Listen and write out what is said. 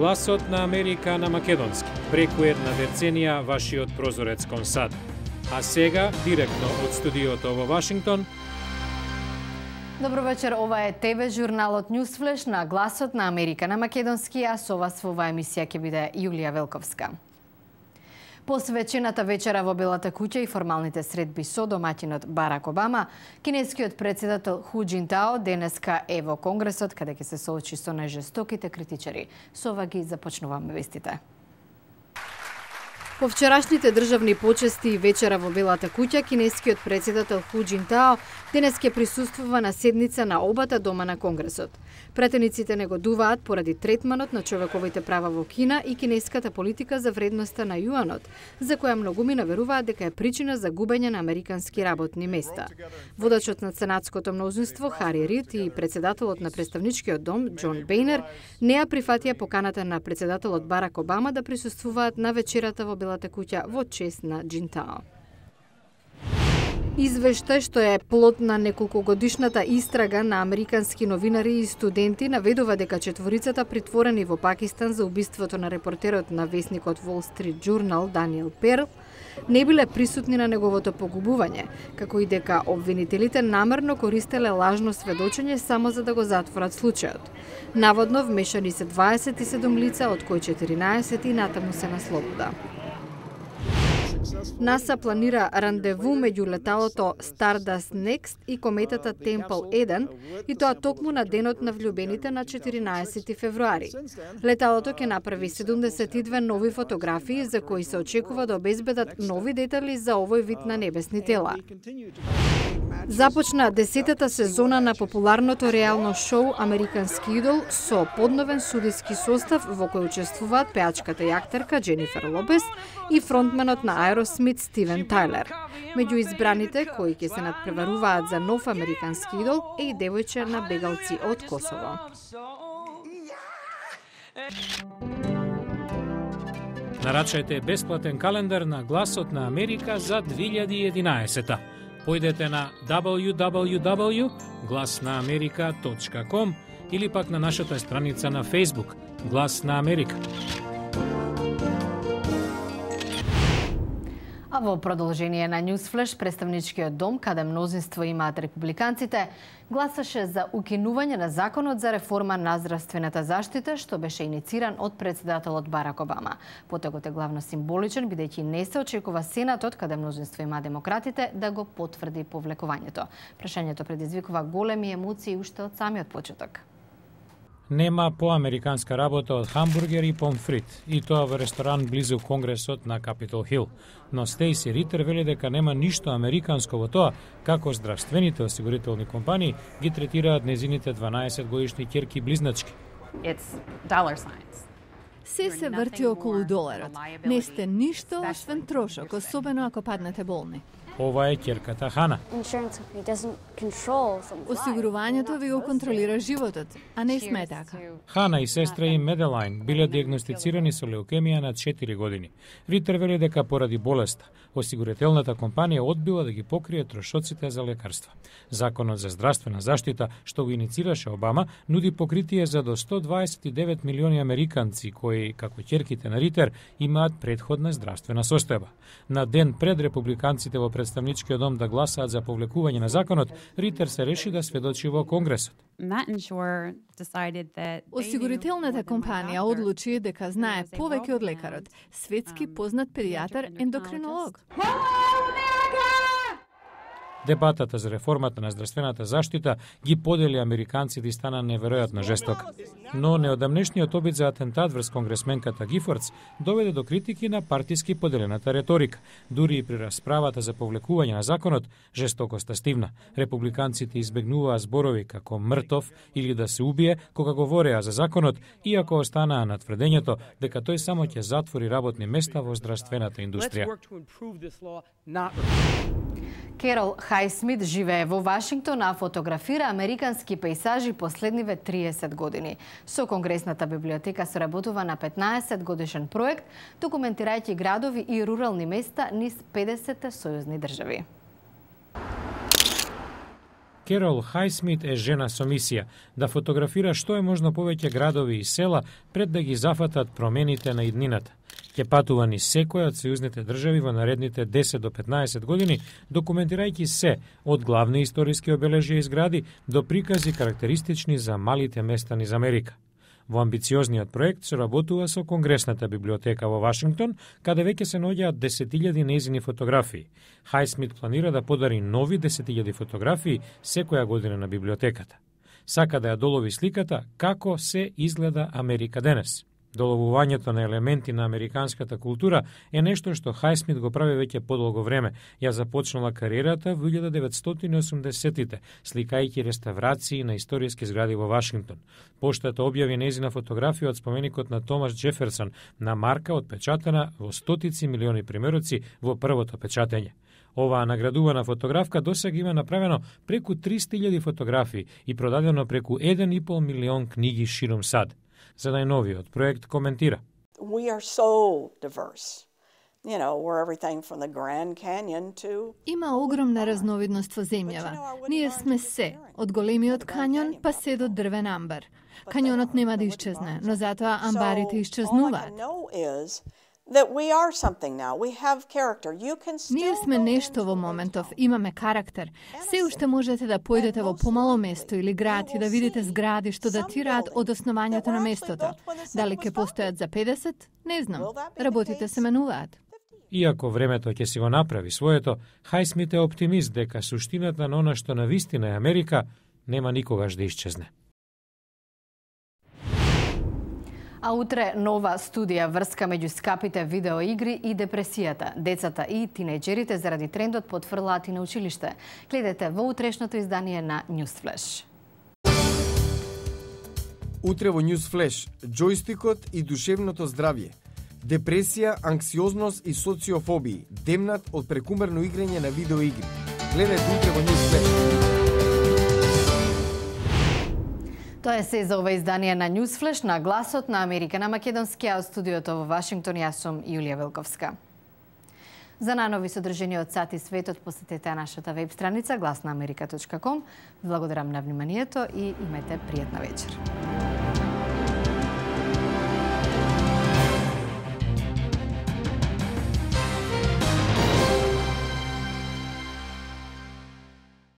Гласот на Америка на македонски. Преку една деценија вашиот прозорец кон САД. А сега, директно од студиото во Вашингтон. Добро вечер, ова е ТВ журналот Newsflash на Гласот на Америка на македонски, а со вас во оваа емисија ќе биде Јулија Велковска. Посвечената вечера во Белата куќа и формалните средби со домаќинот Барак Обама, кинескиот председател Ху Џинтао денеска е во Конгресот, каде ќе се соочи со најжестоките критичари. Со ова ги започнуваме вестите. По вчерашните државни почести и вечера во Белата куќа, кинескиот председател Ху Џинтао денес ќе присуствува на седница на обата дома на Конгресот. Претениците негодуваат поради третманот на човековите права во Кина и кинеската политика за вредноста на јуанот, за која многумина веруваат дека е причина за губење на американски работни места. Водачот на сенатското мнозинство Хари Рид и председателот на представничкиот дом Џон Бејнер не ја прифатија поканата на председателот Барак Обама да присуствуваат на вечерата во Белата куќа во чест на Џинтао. Извештај што е плод на неколкогодишната истрага на американски новинари и студенти наведува дека четворицата притворени во Пакистан за убиството на репортерот на весникот Wall Street Journal Даниел Перл не биле присутни на неговото погубување, како и дека обвинителите намерно користеле лажно сведочење само за да го затворат случајот. Наводно вмешани се 27 лица, од кои 14 и натаму се на слобода. НАСА планира рандеву меѓу леталото Stardust Next и кометата Temple 1, и тоа токму на денот на влюбените на 14 февруари. Леталото ќе направи 72 нови фотографии за кои се очекува да обезбедат нови детали за овој вид на небесни тела. Започна 10-та сезона на популарното реално шоу Американски идол со подновен судиски состав во кој учествуваат пеачката и актерка Дженифер Лопес и фронтменот на Аеросмит Стивен Тайлер. Меѓу избраните кои ќе се надпреваруваат за нов американски идол е и девојче на бегалци од Косово. Нарачајте бесплатен календар на Гласот на Америка за 2011. Појдете на www.glasnaamerika.com или пак на нашата страница на Facebook Глас на Америка. А во продолжение на Newsflash, представничкиот дом, каде мнозинство имаат републиканците, гласаше за укинување на законот за реформа на здравствената заштита, што беше инициран од председателот Барак Обама. Потегот е главно символичен, бидејќи не се очекува Сенатот, каде мнозинство има демократите, да го потврди повлекувањето. Прашањето предизвикува големи емоции уште од самиот почеток. Нема поамериканска работа од хамбургер и помфрит, и тоа во ресторан близу Конгресот на Капитол Хил. Но Стейси Ритер вели дека нема ништо американско во тоа како здравствените осигурителни компании ги третираат незините 12-годишни ќерки близначки. Се врти околу доларот. Не сте ништо освен трошок, особено ако паднете болни. Ова е ќерката Хана. Осигурувањето ви го контролира животот, а не сме така. Хана и сестра им Меделайн биле диагностицирани со леукемија на 4 години. Ритер вели дека поради болеста, осигурителната компанија одбила да ги покрие трошоците за лекарства. Законот за здравствена заштита, што го иницираше Обама, нуди покритие за до 129 милиони американци кои, како ќерките на Ритер, имаат претходна здравствена состојба. На ден пред републиканците во представничкиот дом да гласаат за повлекување на законот, Ритер се реши да сведочи во Конгресот. Осигурителната компанија одлучи дека знае повеќе од лекарот, светски познат педијатар ендокринолог. Дебатата за реформата на здравствената заштита ги подели американците и стана неверојатно жесток. Но неодамнешниот обид за атентат врз конгресменката Гифордс доведе до критики на партиски поделената реторика. Дури и при расправата за повлекување на законот, жестокоста стивна. Републиканците избегнуваа зборови како мртов или да се убие кога говореа за законот, иако останаа на тврдењето дека тој само ќе затвори работни места во здравствената индустрија. Керол Хајсмит живее во Вашингтон, а фотографира американски пејзажи последниве 30 години. Со Конгресната библиотека соработува на 15 годишен проект, документирајќи градови и рурални места низ 50 сојузни држави. Carol Highsmith е жена со мисија да фотографира што е можно повеќе градови и села пред да ги зафатат промените на иднината. Ќе патува низ секоја од сојузните држави во наредните 10 до 15 години, документирајќи се од главни историски обележја и згради до прикази карактеристични за малите места низ Америка. Во амбициозниот проект се работува со Конгресната библиотека во Вашингтон, каде веќе се наоѓаат 10.000 нејзини фотографии. Highsmith планира да подари нови 10.000 фотографии секоја година на библиотеката. Сака да ја долови сликата како се изгледа Америка денес. Доловувањето на елементи на американската култура е нешто што Highsmith го прави веќе подолго време. Ја започнала кариерата во 1980-тите, сликајќи реставрации на историски згради во Вашингтон. Поштата објави нејзина фотографија од споменикот на Томас Джеферсон на марка отпечатана во стотици милиони примероци во првото печатење. Оваа наградувана фотографка досега има направено преку 300.000 фотографии и продадено преку 1,5 милион книги ширум САД. За најновиот проект коментира. We are so diverse. You know, we're everything from the Grand Canyon to... Има огромна разновидност во земјава. Ние сме се, од големиот кањон па се до дрвен амбар. Кањонот нема да исчезне, но затоа амбарите исчезнуваат. Ние сме нешто во моментов, имаме карактер. Се уште можете да појдете во помало место или град и да видите згради што датираат од основањето на местото. Дали ќе постојат за 50? Не знам. Работите се менуваат. Иако времето ќе си го направи своето, Highsmith е оптимист дека суштината на она што навистина е Америка нема никогаш да исчезне. А утре нова студија врска меѓу скапите видеоигри и депресијата. Децата и тинејџерите заради трендот потфрлаат и на училиште. Гледате во утрешното издание на Newsflash. Утре во Newsflash, џојстикот и душевното здравје. Депресија, анксиозност и социофобии, демнат од прекумерно играње на видеоигри. Гледате утре во Newsflash. Тоа е се за ова издание на Newsflash на Гласот на Америка на македонски, а од студиото во Вашингтон јас сум Јулија Велковска. За најнови содржини од САД и светот посетете нашата веб страница glasnaamerika.com. Благодарам на вниманието и имајте пријатна вечер.